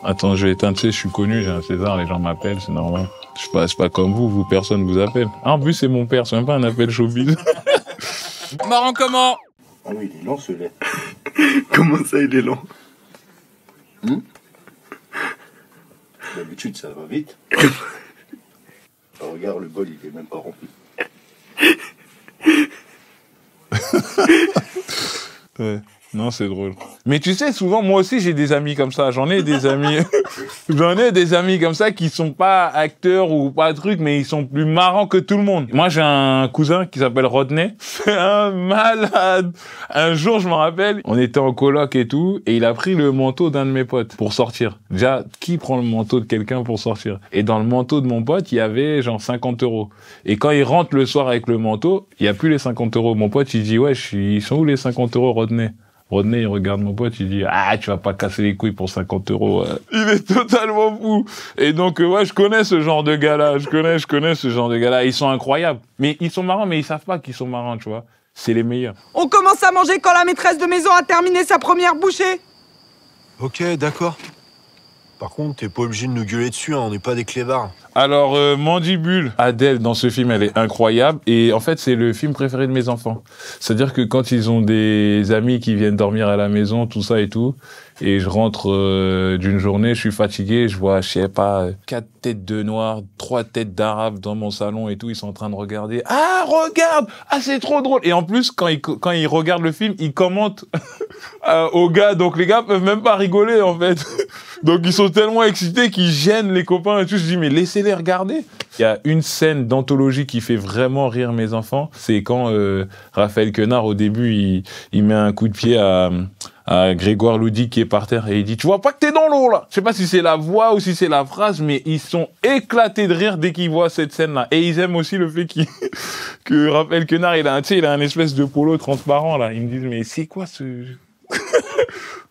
Attends, je vais éteindre, tu sais, je suis connu, j'ai un César, les gens m'appellent, c'est normal. Je suis pas comme vous, personne vous appelle. Ah, en plus, c'est mon père, c'est même pas un appel showbiz. Marrant comment? Ah oui, il est lent, ce lait. Comment ça, il est lent? D'habitude, ça va vite. Ah, regarde, le bol, il est même pas rempli. Ouais. Non, c'est drôle. Mais tu sais, souvent, moi aussi, j'ai des amis comme ça. J'en ai des amis. J'en ai des amis comme ça qui sont pas acteurs ou pas trucs, mais ils sont plus marrants que tout le monde. Moi, j'ai un cousin qui s'appelle Rodney. C'est un malade. Un jour, je me rappelle, on était en coloc et tout, et il a pris le manteau d'un de mes potes pour sortir. Déjà, qui prend le manteau de quelqu'un pour sortir? Et dans le manteau de mon pote, il y avait genre 50 €. Et quand il rentre le soir avec le manteau, il y a plus les 50 €. Mon pote, il dit, ouais, ils sont où les 50 € Rodney? Rodney, il regarde mon pote, il dit « Ah, tu vas pas casser les couilles pour 50 €. Il est totalement fou. Et donc, ouais, je connais ce genre de gars-là. Je connais ce genre de gars-là. Ils sont incroyables. Mais ils sont marrants, mais ils savent pas qu'ils sont marrants, tu vois. C'est les meilleurs. On commence à manger quand la maîtresse de maison a terminé sa première bouchée. Ok, d'accord. Par contre, t'es pas obligé de nous gueuler dessus, hein, on n'est pas des clébards. Alors, Mandibule, Adèle, dans ce film, elle est incroyable. Et en fait, c'est le film préféré de mes enfants. C'est-à-dire que quand ils ont des amis qui viennent dormir à la maison, tout ça et tout, et je rentre d'une journée, je suis fatigué, je vois, je sais pas, 4 têtes de noirs, 3 têtes d'arabes dans mon salon et tout, ils sont en train de regarder. Ah, regarde! Ah, c'est trop drôle! Et en plus, quand ils regardent le film, ils commentent aux gars. Donc les gars peuvent même pas rigoler, en fait. Donc ils sont tellement excités qu'ils gênent les copains et tout. Je dis, mais laissez-les regarder. Il y a une scène d'anthologie qui fait vraiment rire mes enfants. C'est quand Raphaël Quenard, au début, il met un coup de pied à Grégoire Loudy qui est par terre et il dit « Tu vois pas que t'es dans l'eau, là ?» Je sais pas si c'est la voix ou si c'est la phrase, mais ils sont éclatés de rire dès qu'ils voient cette scène-là. Et ils aiment aussi le fait que Raphaël Quenard, il a un espèce de polo transparent, là. Ils me disent « Mais c'est quoi ce... »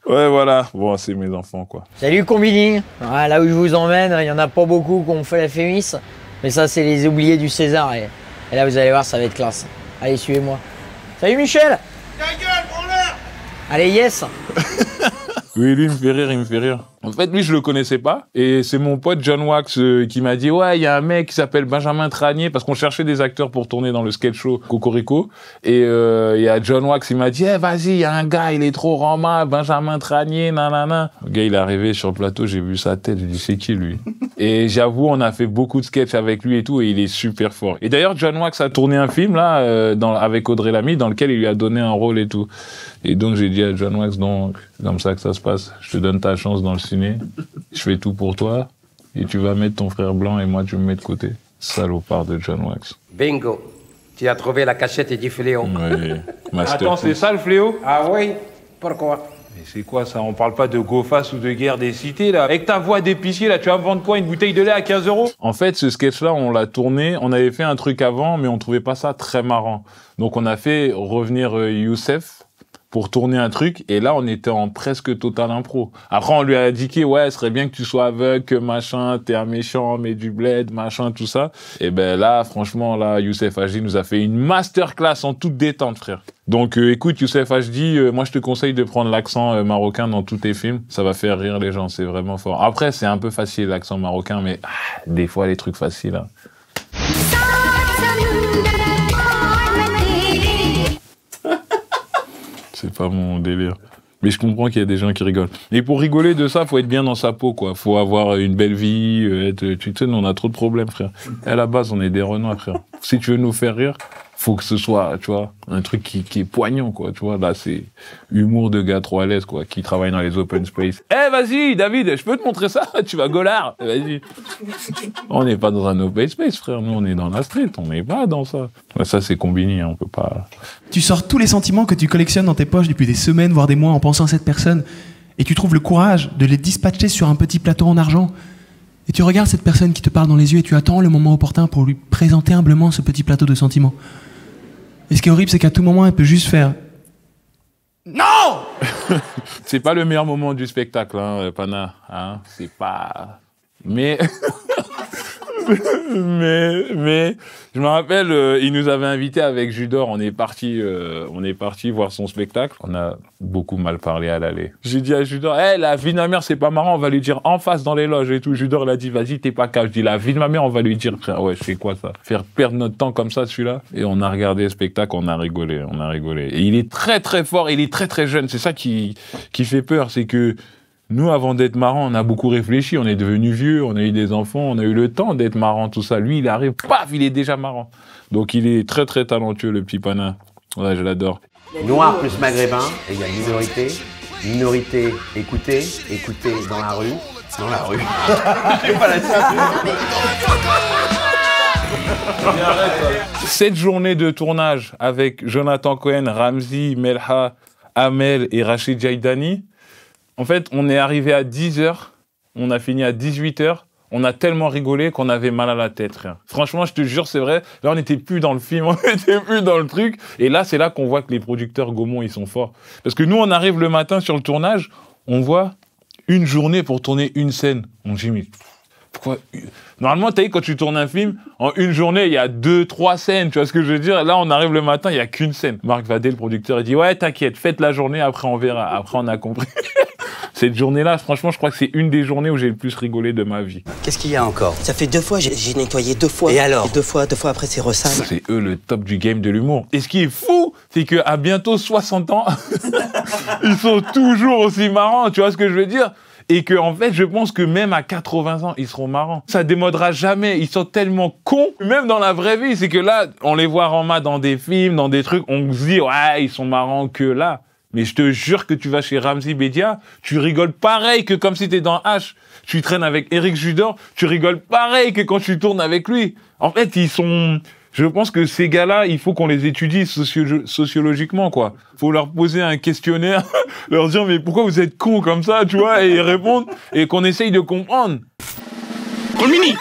Ouais, voilà. Bon, c'est mes enfants, quoi. Salut Combini. Ouais, là où je vous emmène, il y en a pas beaucoup qui ont fait la Fémis. Mais ça, c'est les oubliés du César. Et là, vous allez voir, ça va être classe. Allez, suivez-moi. Salut Michel. Ta gueule, branleur! Allez, yes. Oui, lui, il me fait rire. En fait, lui, je le connaissais pas. Et c'est mon pote John Wax qui m'a dit « Ouais, il y a un mec qui s'appelle Benjamin Tranier. » Parce qu'on cherchait des acteurs pour tourner dans le sketch show Cocorico. Et il y a John Wax, il m'a dit hey, « Vas-y, il y a un gars, il est trop rama, Benjamin Tranier, nanana. » Le gars, il est arrivé sur le plateau, j'ai vu sa tête, j'ai dit « C'est qui, lui ?» Et j'avoue, on a fait beaucoup de sketchs avec lui et tout, et il est super fort. Et d'ailleurs, John Wax a tourné un film, là, avec Audrey Lamy, dans lequel il lui a donné un rôle et tout. Et donc, j'ai dit à John Wax, donc, c'est comme ça que ça se passe. Je te donne ta chance dans le ciné. Je fais tout pour toi. Et tu vas mettre ton frère blanc et moi, tu me mets de côté. Salopard de John Wax. Bingo. Tu as trouvé la cachette du fléau. Ouais, Attends, c'est ça le fléau? Ah oui? Pourquoi? Mais c'est quoi ça? On parle pas de go-face ou de guerre des cités, là? Avec ta voix d'épicier, là, tu vas me vendre quoi? Une bouteille de lait à 15 €? En fait, ce sketch-là, on l'a tourné. On avait fait un truc avant, mais on trouvait pas ça très marrant. Donc, on a fait revenir Youssef pour tourner un truc, et là, on était en presque total impro. Après, on lui a indiqué, ouais, ce serait bien que tu sois aveugle, que machin, t'es un méchant, mais du bled, machin, tout ça. Et ben là, franchement, là, Youssef Hajdi nous a fait une masterclass en toute détente, frère. Donc, écoute, Youssef Hajdi, moi, je te conseille de prendre l'accent marocain dans tous tes films. Ça va faire rire les gens, c'est vraiment fort. Après, c'est un peu facile, l'accent marocain, mais des fois, les trucs faciles, hein. C'est pas mon délire. Mais je comprends qu'il y a des gens qui rigolent. Et pour rigoler de ça, faut être bien dans sa peau, quoi. Faut avoir une belle vie, tu sais, on a trop de problèmes, frère. À la base, on est des renards, frère. Si tu veux nous faire rire, faut que ce soit, tu vois, un truc qui est poignant, quoi. Tu vois, là, c'est humour de gars trop à l'aise, quoi, qui travaille dans les open space. Eh, vas-y, David, je peux te montrer ça? Tu vas golard. Vas-y. On n'est pas dans un open space, frère. Nous, on est dans la street. On n'est pas dans ça. Ouais, ça, c'est combiné, hein, on peut pas... Tu sors tous les sentiments que tu collectionnes dans tes poches depuis des semaines, voire des mois, en pensant à cette personne, et tu trouves le courage de les dispatcher sur un petit plateau en argent. Et tu regardes cette personne qui te parle dans les yeux et tu attends le moment opportun pour lui présenter humblement ce petit plateau de sentiments. Et ce qui est horrible, c'est qu'à tout moment, elle peut juste faire « Non !» C'est pas le meilleur moment du spectacle, hein, Pana. Hein, c'est pas... Mais... mais je me rappelle, il nous avait invités avec Judor. On est parti voir son spectacle. On a beaucoup mal parlé à l'aller. J'ai dit à Judor, la vie de ma mère, c'est pas marrant. On va lui dire en face dans les loges et tout. Judor, il a dit, vas-y, t'es pas calme. Je dis, la vie de ma mère, on va lui dire, frère, ouais, je fais quoi ça? Faire perdre notre temps comme ça, celui-là. Et on a regardé le spectacle, on a rigolé. Et il est très très fort, il est très très jeune. C'est ça qui fait peur, c'est que nous, avant d'être marrant, on a beaucoup réfléchi, on est devenu vieux, on a eu des enfants, on a eu le temps d'être marrant, tout ça. Lui, il arrive, paf, il est déjà marrant. Donc, il est très, très talentueux, le petit Pana. Ouais, je l'adore. Noir plus maghrébin égale minorité. Minorité, écoutez dans la rue. Dans la rue. J'ai pas la Cette journée de tournage avec Jonathan Cohen, Ramzy, Melha, Amel et Rachid Jaidani, en fait, on est arrivé à 10h, on a fini à 18h, on a tellement rigolé qu'on avait mal à la tête, rien. Franchement, je te jure, c'est vrai, là, on n'était plus dans le film, on n'était plus dans le truc, et là, c'est là qu'on voit que les producteurs Gaumont, ils sont forts. Parce que nous, on arrive le matin sur le tournage, on voit une journée pour tourner une scène. On dit, mais pourquoi? Normalement, t'as vu, quand tu tournes un film, en une journée, il y a 2-3 scènes, tu vois ce que je veux dire? Là, on arrive le matin, il n'y a qu'une scène. Marc Vadé, le producteur, il dit, ouais, t'inquiète, faites la journée, après on verra. Après, on a compris. Cette journée-là, franchement, je crois que c'est une des journées où j'ai le plus rigolé de ma vie. Qu'est-ce qu'il y a encore? Ça fait 2 fois, j'ai nettoyé 2 fois. Et alors? 2 fois après, c'est ressale. C'est eux le top du game de l'humour. Et ce qui est fou, c'est qu'à bientôt 60 ans, ils sont toujours aussi marrants, tu vois ce que je veux dire? Et que, en fait, je pense que même à 80 ans, ils seront marrants. Ça démodera jamais. Ils sont tellement cons. Même dans la vraie vie, c'est que là, on les voit en dans des films, dans des trucs, on se dit, ouais, ils sont marrants que là. Mais je te jure que tu vas chez Ramzy Bedia, tu rigoles pareil que comme si t'es dans H. Tu traînes avec Éric Judor, tu rigoles pareil que quand tu tournes avec lui. En fait, ils sont... Je pense que ces gars-là, il faut qu'on les étudie sociologiquement, quoi. Faut leur poser un questionnaire, leur dire, mais pourquoi vous êtes cons comme ça, tu vois, et ils répondent, et qu'on essaye de comprendre. Mini